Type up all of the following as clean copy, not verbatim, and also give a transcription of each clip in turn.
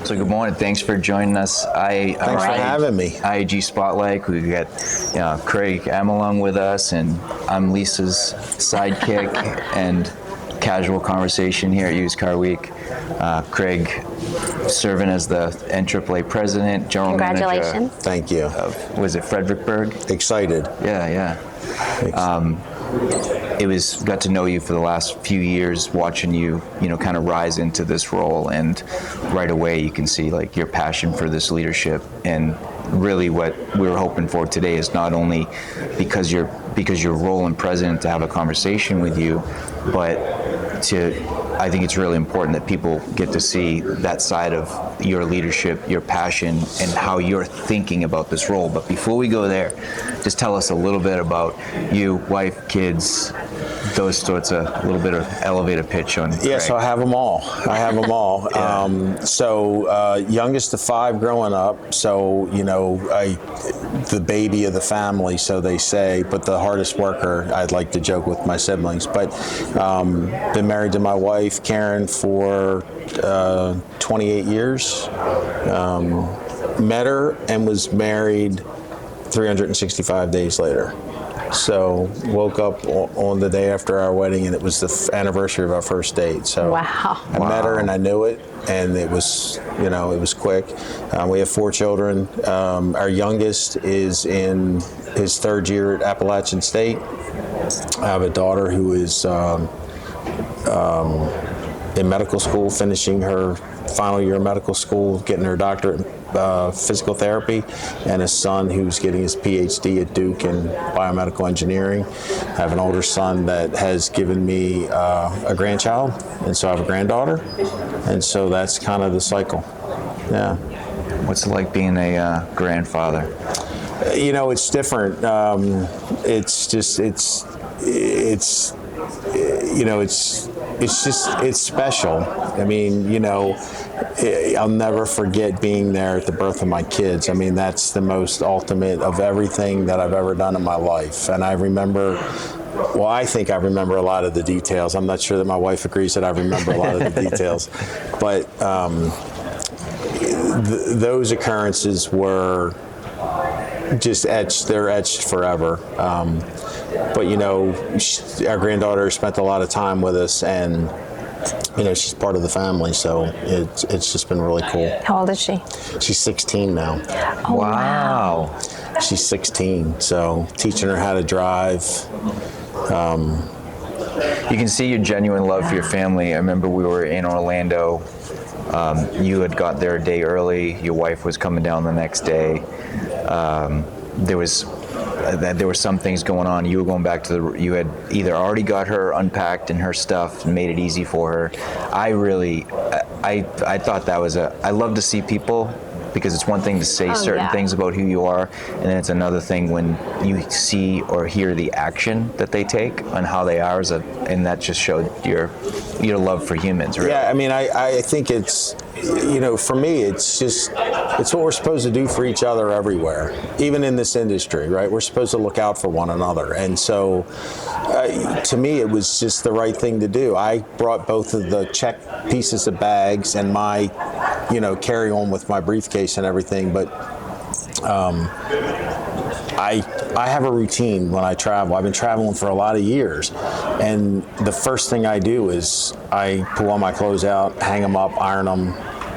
So good morning. Thanks for joining us. Thanks for having me. IAG Spotlight. We got Craig Amelung with us, and I'm Lisa's sidekick and casual conversation here at Used Car Week. Craig serving as the NAAA president, general manager. Congratulations. Thank you. Was it Fredericksburg? Excited. Yeah. Got to know you for the last few years, watching you, kind of rise into this role, and right away you can see like your passion for this leadership. And really, what we were hoping for today is not only because your role in president to have a conversation with you, but I think it's really important that people get to see that side of your leadership, your passion, and how you're thinking about this role. But before we go there, just tell us a little bit about you, wife, kids, those sorts of, a little bit of elevator pitch on Craig. Yeah, so I have them all. Yeah. Youngest of 5 growing up, so, the baby of the family, so they say, but the hardest worker, I'd like to joke with my siblings. But been married to my wife, Karen, for 28 years. Met her and was married 365 days later. So woke up on the day after our wedding, and it was the anniversary of our first date. So wow. I met her and I knew it, and it was, it was quick. We have 4 children. Our youngest is in his 3rd year at Appalachian State. I have a daughter who is in medical school, finishing her final year of medical school, getting her doctorate in physical therapy, and a son who's getting his PhD at Duke in biomedical engineering. I have an older son that has given me a grandchild, and so I have a granddaughter, and so that's kind of the cycle. Yeah. What's it like being a grandfather? It's different. It's special. I mean, I'll never forget being there at the birth of my kids. I mean, that's the most ultimate of everything that I've ever done in my life. And I remember, I think I remember a lot of the details. I'm not sure that my wife agrees that I remember a lot of the details. But those occurrences were just etched. They're etched forever. But our granddaughter spent a lot of time with us, and she's part of the family, so it's just been really cool. How old is she? She's 16 now. Oh, wow. She's 16, so teaching her how to drive. You can see your genuine love for your family. I remember we were in Orlando. You had got there a day early. Your wife was coming down the next day. There were some things going on. You were going back to you had either already got her unpacked and her stuff and made it easy for her. I thought that was I love to see people, because it's one thing to say certain things about who you are, and then it's another thing when you see or hear the action that they take and how they are and that just showed your love for humans, really. Yeah, I mean, I think it's, for me, it's what we're supposed to do for each other everywhere, even in this industry, right? We're supposed to look out for one another. And so, to me, it was just the right thing to do. I brought both of the check pieces of bags and my, carry on with my briefcase and everything, but I have a routine when I travel. I've been traveling for a lot of years, and the first thing I do is I pull all my clothes out, hang them up, iron them.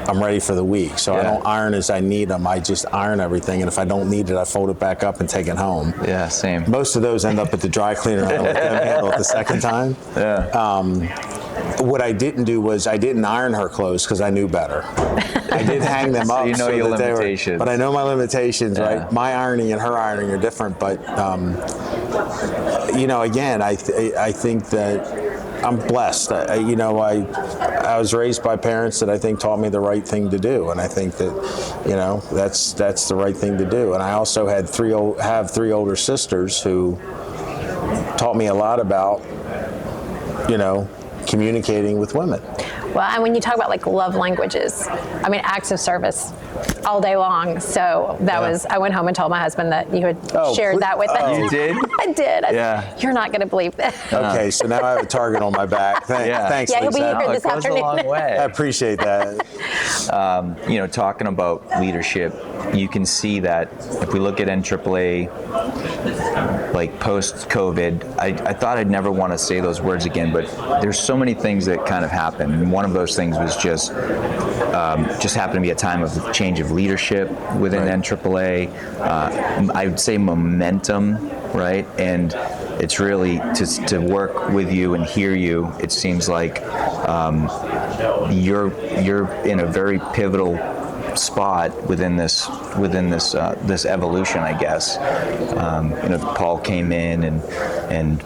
I'm ready for the week. So I don't iron as I need them. I just iron everything, and if I don't need it, I fold it back up and take it home. Yeah, same. Most of those end up at the dry cleaner, and I let them handle it the second time. Yeah. What I didn't do was I didn't iron her clothes because I knew better. I did hang them up. So your limitations. But I know my limitations, right? My ironing and her ironing are different. But, again, I think that I'm blessed. I was raised by parents that I think taught me the right thing to do, and I think that that's the right thing to do. And I also have 3 older sisters who taught me a lot about communicating with women. Well, and when you talk about like love languages, I mean, acts of service all day long. So that was, I went home and told my husband that you had shared that with us. You did? I did. Yeah. You're not going to believe that. Okay, so now I have a target on my back. Thanks, Yeah, he'll be Lisa. here this It goes a afternoon. long way. I appreciate that. Talking about leadership, you can see that if we look at NAAA, like post-COVID, I thought I'd never want to say those words again, but there's so many things that kind of happened. And one of those things was just happened to be a time of change of leadership within NAAA. I would say momentum, right? And it's really to work with you and hear you. It seems like you're in a very pivotal spot within this evolution, I guess. Paul came in and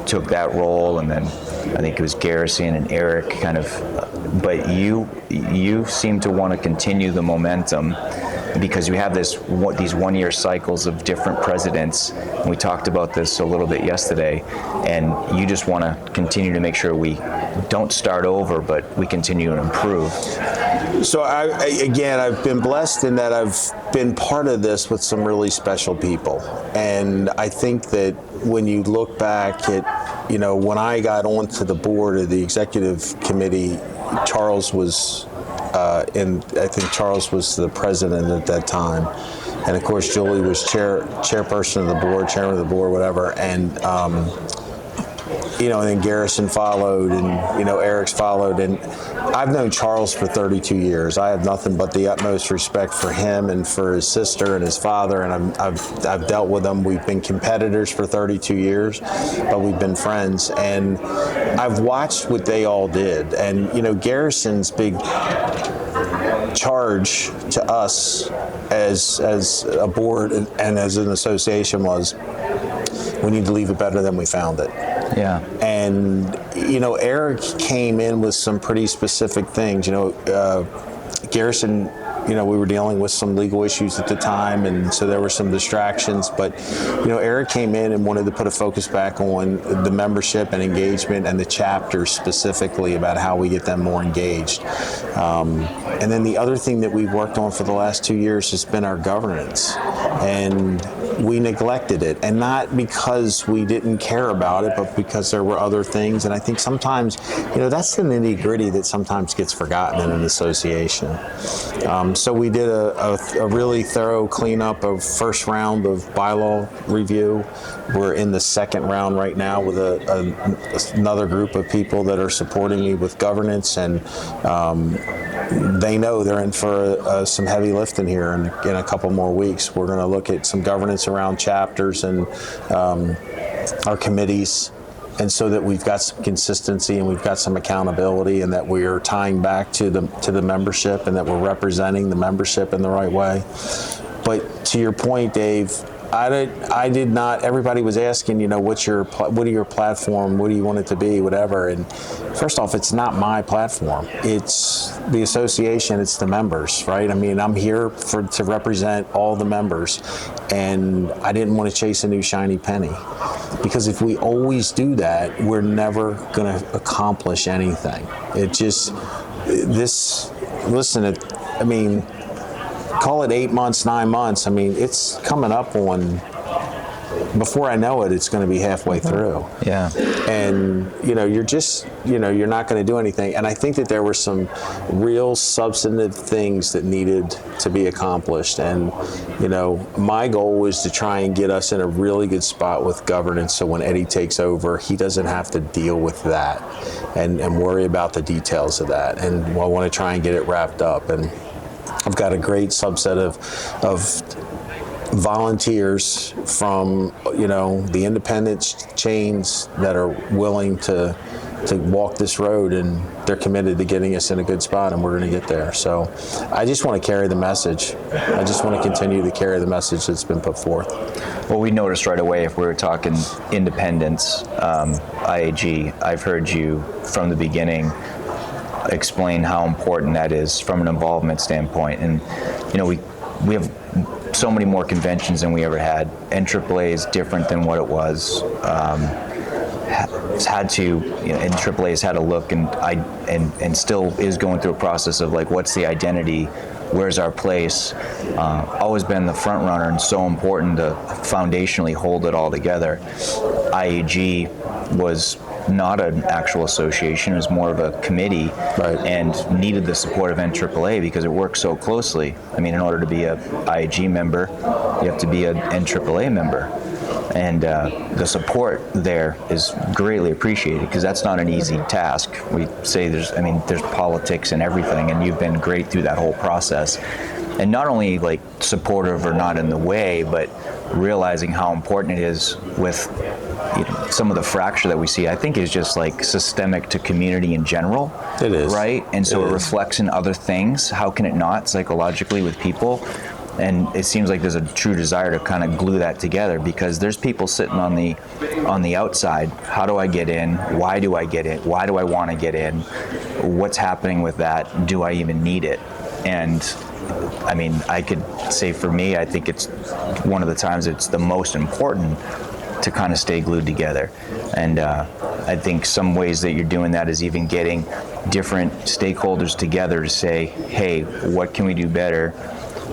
took that role, and then I think it was Garrison and Eric kind of. But you seem to want to continue the momentum because you have these 1 year cycles of different presidents. And we talked about this a little bit yesterday, and you just want to continue to make sure we don't start over, but we continue to improve. So I've been blessed in that I've been part of this with some really special people. And I think that when you look back at, when I got onto the board of the executive committee, Charles was I think Charles was the president at that time. And of course, Julie was chairperson of the board, chairman of the board, whatever. And, and then Garrison followed, and, Eric's followed. And I've known Charles for 32 years. I have nothing but the utmost respect for him and for his sister and his father. And I've dealt with them. We've been competitors for 32 years, but we've been friends. And I've watched what they all did. And, Garrison's big charge to us as a board and as an association was, we need to leave it better than we found it. Yeah. And, Eric came in with some pretty specific things. Garrison, we were dealing with some legal issues at the time, and so there were some distractions. But, Eric came in and wanted to put a focus back on the membership and engagement and the chapters specifically about how we get them more engaged. And then the other thing that we've worked on for the last 2 years has been our governance. And we neglected it, and not because we didn't care about it, but because there were other things. And I think sometimes, that's the nitty-gritty that sometimes gets forgotten in an association. So we did a really thorough cleanup of first round of bylaw review. We're in the second round right now with another group of people that are supporting me with governance, and they know they're in for some heavy lifting here in a couple more weeks. We're going to look at some governance around chapters and our committees, and so that we've got some consistency and we've got some accountability, and that we're tying back to the membership, and that we're representing the membership in the right way. But to your point, Dave, I did not. Everybody was asking, what are your platform? What do you want it to be? Whatever. And first off, it's not my platform. It's the association. It's the members, right? I mean, I'm here to represent all the members, and I didn't want to chase a new shiny penny, because if we always do that, we're never going to accomplish anything. Call it 8 months, 9 months. I mean, it's coming up on, before I know it, it's going to be halfway through. Yeah. And, you're not going to do anything. And I think that there were some real substantive things that needed to be accomplished. And, my goal was to try and get us in a really good spot with governance, so when Eddie takes over, he doesn't have to deal with that and worry about the details of that. And I want to try and get it wrapped up. And I've got a great subset of volunteers from, the independent chains that are willing to walk this road, and they're committed to getting us in a good spot, and we're going to get there. So I just want to carry the message. I just want to continue to carry the message that's been put forth. Well, we noticed right away, if we were talking independence, IAG, I've heard you from the beginning explain how important that is from an involvement standpoint. And we have so many more conventions than we ever had. NAAA is different than what it was. has had to, and AAA has had to look and still is going through a process of like, what's the identity? Where's our place? Always been the front runner and so important to foundationally hold it all together. IAG was not an actual association, it was more of a committee, right, and needed the support of NAAA because it works so closely. I mean, in order to be a IAG member, you have to be an NAAA member. And the support there is greatly appreciated because that's not an easy task. We say there's politics and everything, and you've been great through that whole process. And not only like supportive or not in the way, but realizing how important it is with some of the fracture that we see, I think is just like systemic to community in general. It is. Right? And so it reflects in other things. How can it not psychologically with people? And it seems like there's a true desire to kind of glue that together because there's people sitting on the outside. How do I get in? Why do I get in? Why do I want to get in? What's happening with that? Do I even need it? And I mean, I could say for me, I think it's one of the times it's the most important to kind of stay glued together. And I think some ways that you're doing that is even getting different stakeholders together to say, hey, what can we do better?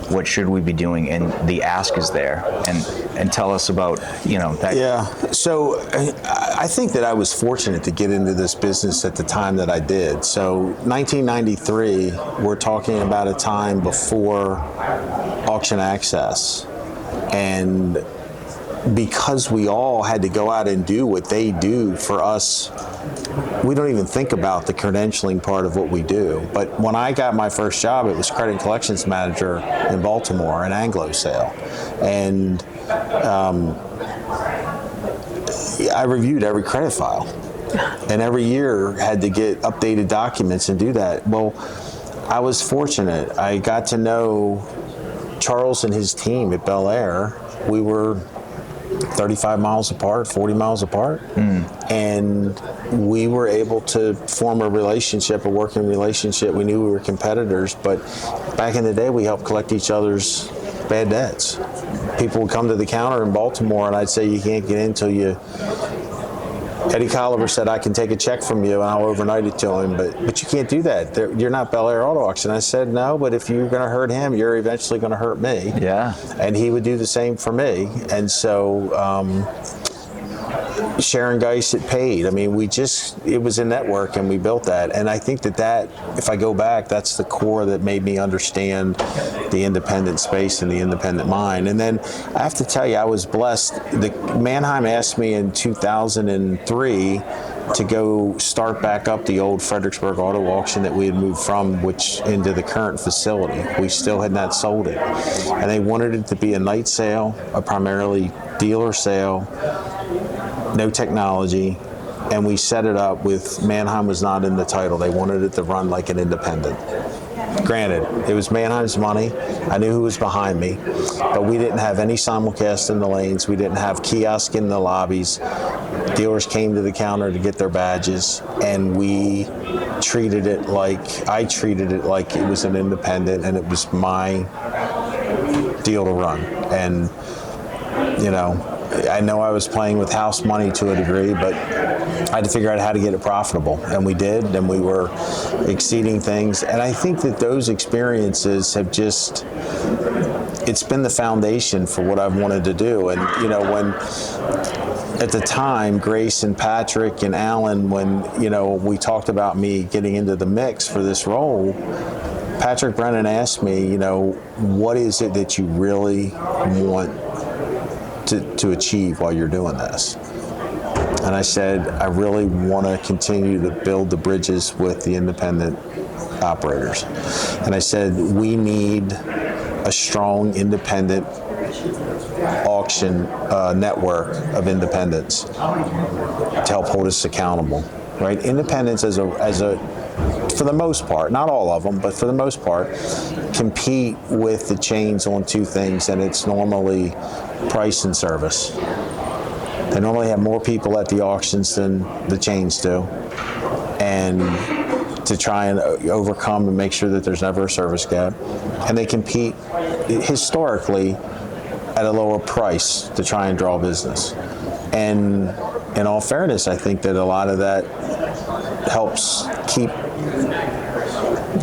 What should we be doing? And the ask is there. And tell us about, that. Yeah. So I think that I was fortunate to get into this business at the time that I did. So 1993, we're talking about a time before auction access. And because we all had to go out and do what they do for us, we don't even think about the credentialing part of what we do. But when I got my first job, it was credit and collections manager in Baltimore, an Anglo sale. And I reviewed every credit file. And every year had to get updated documents and do that. Well, I was fortunate. I got to know Charles and his team at Bel Air. We were 35 miles apart, 40 miles apart. And we were able to form a relationship, a working relationship. We knew we were competitors, but back in the day, we helped collect each other's bad debts. People would come to the counter in Baltimore, and I'd say, you can't get in until you... Eddie Colliver said, I can take a check from you and I'll overnight it to him, but you can't do that. You're not Bel Air Auto Auction. I said, no, but if you're going to hurt him, you're eventually going to hurt me. Yeah. And he would do the same for me. And so Sharon Geis at Paid, I mean, it was a network and we built that. And I think that, if I go back, that's the core that made me understand the independent space and the independent mind. And then I have to tell you, I was blessed. Mannheim asked me in 2003 to go start back up the old Fredericksburg Auto Auction that we had moved from, which into the current facility. We still had not sold it. And they wanted it to be a night sale, a primarily dealer sale, no technology, and we set it up with Mannheim was not in the title. They wanted it to run like an independent. Granted, it was Mannheim's money. I knew who was behind me, but we didn't have any simulcast in the lanes. We didn't have kiosk in the lobbies. Dealers came to the counter to get their badges, and I treated it like it was an independent, and it was my deal to run. And, I know I was playing with house money to a degree, but I had to figure out how to get it profitable, and we did, and we were exceeding things. And I think that those experiences have it's been the foundation for what I've wanted to do. And, when at the time, Grace and Patrick and Alan, when, we talked about me getting into the mix for this role, Patrick Brennan asked me, what is it that you really want to achieve while you're doing this? And I said, I really want to continue to build the bridges with the independent operators. And I said, we need a strong independent auction network of independents to help hold us accountable, right? Independents as a for the most part, not all of them, but for the most part, compete with the chains on two things, and it's normally price and service. They normally have more people at the auctions than the chains do, and to try and overcome and make sure that there's never a service gap. And they compete historically at a lower price to try and draw business. And in all fairness, I think that a lot of that helps keep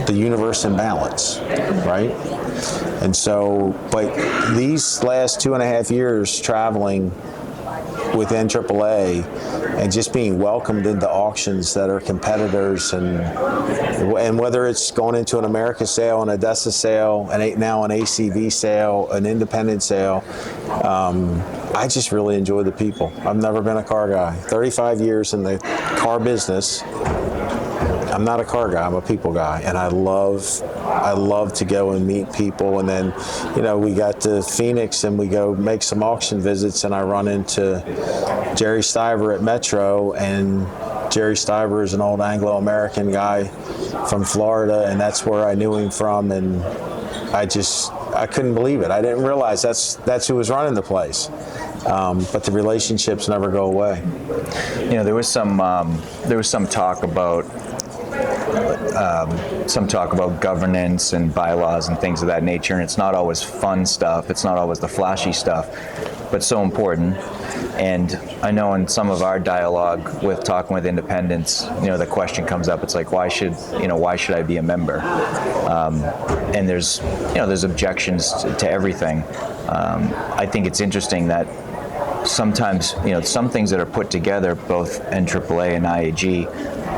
the universe in balance, right? And so, but these last 2.5 years traveling with NAAA and just being welcomed into auctions that are competitors, and whether it's going into an America sale, an Odessa sale, and now an ACV sale, an independent sale, I just really enjoy the people. I've never been a car guy. 35 years in the car business. I'm not a car guy, I'm a people guy, and I love to go and meet people. And then, we got to Phoenix and we go make some auction visits, and I run into Jerry Stiver at Metro, and Jerry Stiver is an old Anglo-American guy from Florida, and that's where I knew him from, and I couldn't believe it. I didn't realize that's who was running the place. But the relationships never go away. There was some talk about governance and bylaws and things of that nature, and it's not always fun stuff. It's not always the flashy stuff, but so important. And I know in some of our dialogue with talking with independents, the question comes up. It's like, why should I be a member? And there's objections to everything. I think it's interesting that sometimes, some things that are put together, both NAAA and IAG,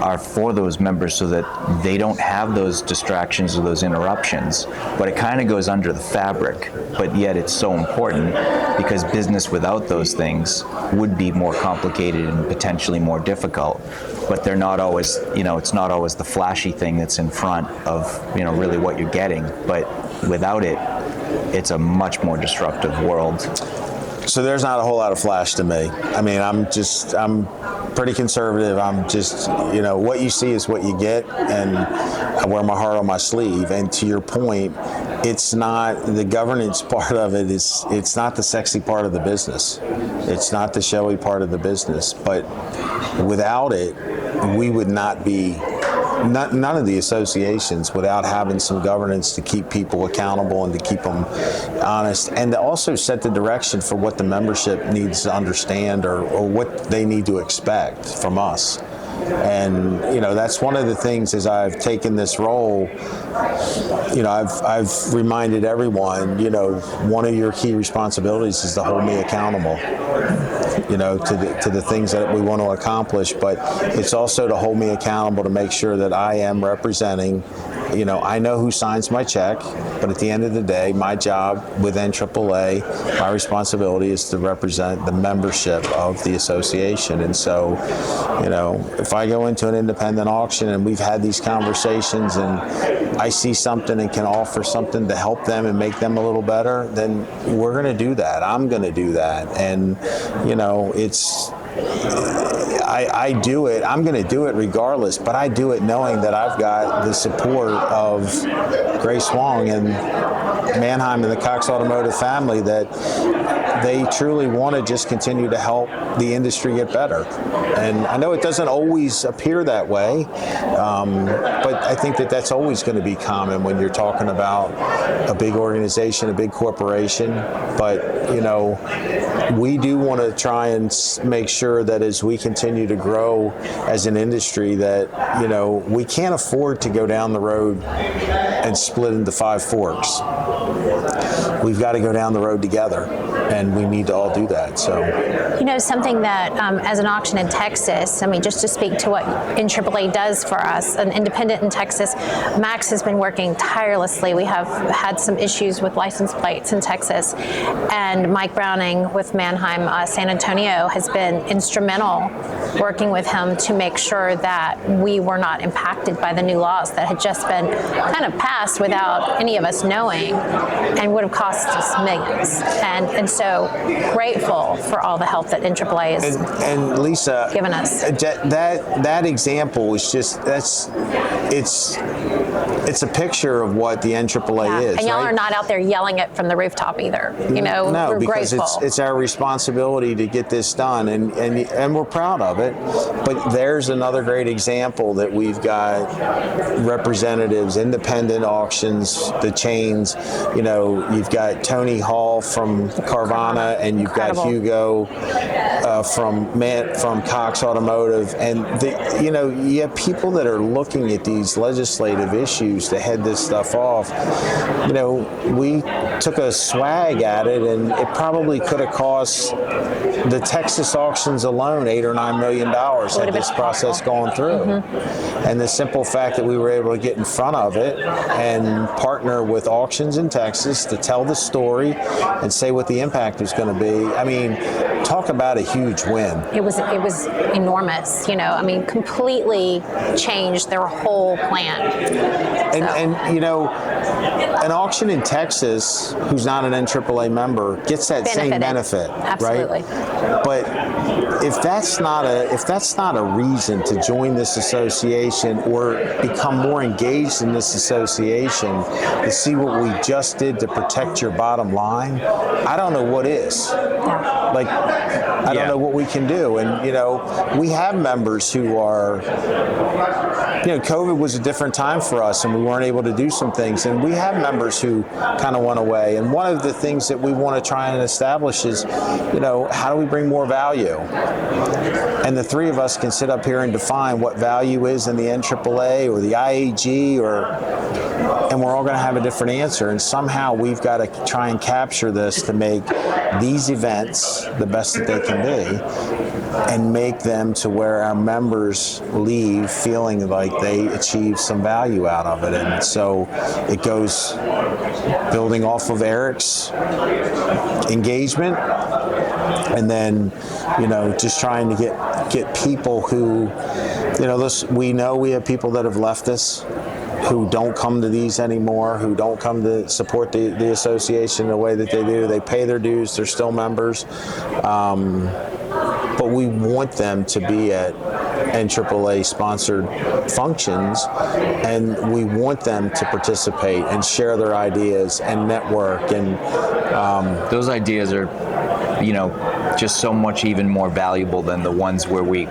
are for those members so that they don't have those distractions or those interruptions. But it kind of goes under the fabric, but yet it's so important because business without those things would be more complicated and potentially more difficult. But they're not always, it's not always the flashy thing that's in front of, really what you're getting. But without it, it's a much more disruptive world. So there's not a whole lot of flash to me. I mean, I'm pretty conservative. I'm just, what you see is what you get, and I wear my heart on my sleeve. And to your point, it's not the governance part of it. It's not the sexy part of the business. It's not the showy part of the business. But without it, we would not be. None of the associations without having some governance to keep people accountable and to keep them honest, and to also set the direction for what the membership needs to understand or what they need to expect from us. And that's one of the things as I've taken this role. I've reminded everyone. One of your key responsibilities is to hold me accountable. To the things that we want to accomplish, but it's also to hold me accountable to make sure that I am representing. I know who signs my check, but at the end of the day, my job with NAAA, my responsibility is to represent the membership of the association. And so, if I go into an independent auction and we've had these conversations and I see something and can offer something to help them and make them a little better, then we're going to do that. I'm going to do that. And, I do it. I'm going to do it regardless, but I do it knowing that I've got the support of Grace Wong and Mannheim and the Cox Automotive family, that they truly want to just continue to help the industry get better. And I know it doesn't always appear that way, but I think that that's always going to be common when you're talking about a big organization, a big corporation. But, we do want to try and make sure that as we continue to grow as an industry that, we can't afford to go down the road and split into 5 forks. We've got to go down the road together, and we need to all do that. So, something that as an auction in Texas, just to speak to what NAAA does for us, an independent in Texas, Max has been working tirelessly. We have had some issues with license plates in Texas, and Mike Browning with Mannheim San Antonio has been instrumental working with him to make sure that we were not impacted by the new laws that had just been kind of passed without any of us knowing, and would have cost us millions. And so grateful for all the help that NAAA has and Lisa given us. That example is just it's it's a picture of what the NAAA is. And y'all right? are not out there yelling it from the rooftop either. You know, no, we're because grateful. it's our responsibility to get this done, and we're proud of it. But there's another great example that we've got representatives, independent auctions, the chains. You know, you've got Tony Hall from Carvana, and you've Incredible. got Hugo from Cox Automotive, and you have people that are looking at these legislative issues to head this stuff off. You know, we took a swag at it, and it probably could have cost the Texas auctions alone $8 or $9 million had this process gone through. And the simple fact that we were able to get in front of it and partner with auctions in Texas to tell the story and say what the impact was going to be. I mean, talk about a huge win. It was enormous. You know, I mean, completely changed their whole plan. And you know, an auction in Texas who's not an NAAA member gets that same benefit, absolutely, right? But if that's not a reason to join this association or become more engaged in this association to see what we just did to protect your bottom line, I don't know what is. Like, I don't know what we can do. And, you know, we have members who are, you know, COVID was a different time for us and we weren't able to do some things. And we have members who kind of went away. And one of the things that we want to try and establish is, you know, how do we bring more value? And the three of us can sit up here and define what value is in the NAAA or the IAG, and we're all going to have a different answer. And somehow we've got to try and capture this to make these events the best that they can be and make them to where our members leave feeling like they achieved some value out of it. And so it goes building off of Eric's engagement, and then, you know, just trying to get people who, you know, we know we have people that have left us who don't come to these anymore, who don't come to support the association the way that they do. They pay their dues, they're still members. But we want them to be at NAAA sponsored functions, and we want them to participate and share their ideas and network. And those ideas are, you know, just so much even more valuable than the ones where we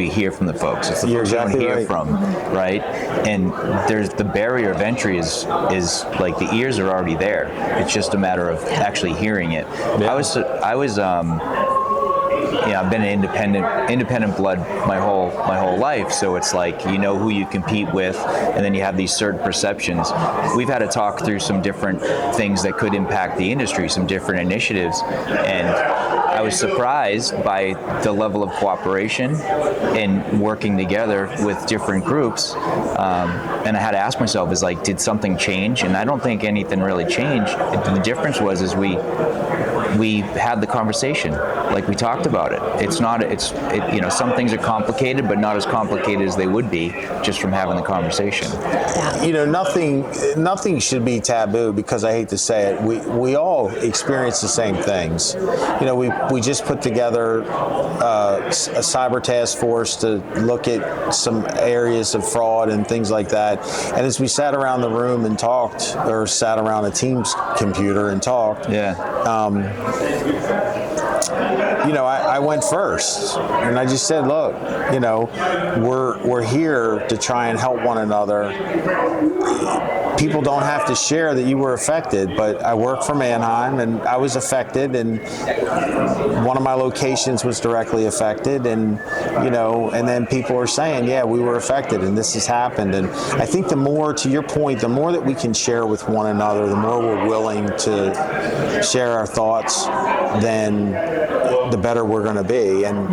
hear from the folks. It's the You're folks you exactly don't hear right. from, right? And there's the barrier of entry is like the ears are already there. It's just a matter of actually hearing it. Yeah. I was I've been an independent blood my whole life, so it's like you know who you compete with, and then you have these certain perceptions. We've had to talk through some different things that could impact the industry, some different initiatives, and I was surprised by the level of cooperation and working together with different groups, and I had to ask myself, is like, did something change? And I don't think anything really changed. The difference was we had the conversation, like we talked about it. You know, some things are complicated, but not as complicated as they would be just from having the conversation. You know, nothing should be taboo, because I hate to say it, we all experience the same things. You know, we just put together a cyber task force to look at some areas of fraud and things like that. And as we sat around the room and talked, or sat around a Teams computer and talked, you know, I went first, and I just said, look, you know, we're here to try and help one another. People don't have to share that you were affected, but I work for Mannheim, and I was affected, and one of my locations was directly affected, and, you know, and then people are saying, yeah, we were affected, and this has happened. And I think the more, to your point, the more that we can share with one another, the more we're willing to share our thoughts, then the better we're going to be. And,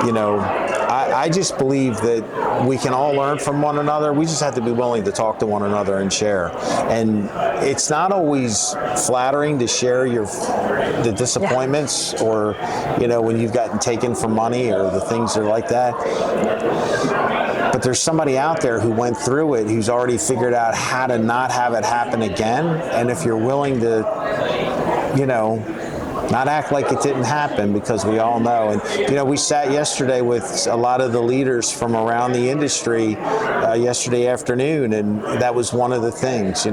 you know, I just believe that we can all learn from one another. We just have to be willing to talk to one another and share. And it's not always flattering to share the disappointments, or, you know, when you've gotten taken for money or the things that are like that. But there's somebody out there who went through it, who's already figured out how to not have it happen again. And if you're willing to, you know, not act like it didn't happen, because we all know. And we sat yesterday with a lot of the leaders from around the industry yesterday afternoon, and that was one of the things.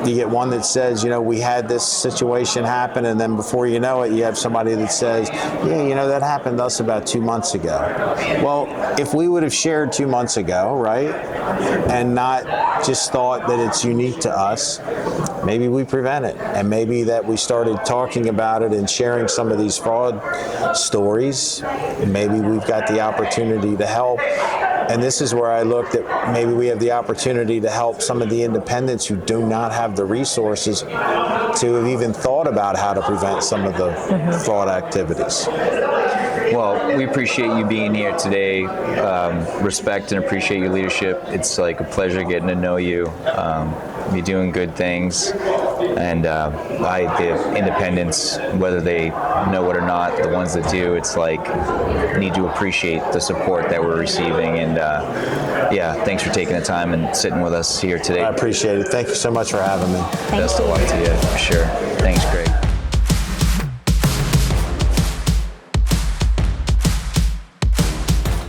You get one that says, we had this situation happen, and then before you know it, you have somebody that says, yeah, that happened to us about 2 months ago. Well, if we would have shared 2 months ago, right, and not just thought that it's unique to us, maybe we prevent it. And maybe that we started talking about it and sharing some of these fraud stories, maybe we've got the opportunity to help. And this is where I looked at, maybe we have the opportunity to help some of the independents who do not have the resources to have even thought about how to prevent some of the fraud activities. Well, we appreciate you being here today. Respect and appreciate your leadership. It's like a pleasure getting to know you. You're doing good things, and the independents, whether they know it or not, the ones that do, it's like need to appreciate the support that we're receiving. And thanks for taking the time and sitting with us here today. I appreciate it. Thank you so much for having me. Thank Best you. of luck to you, for sure. Thanks, Craig.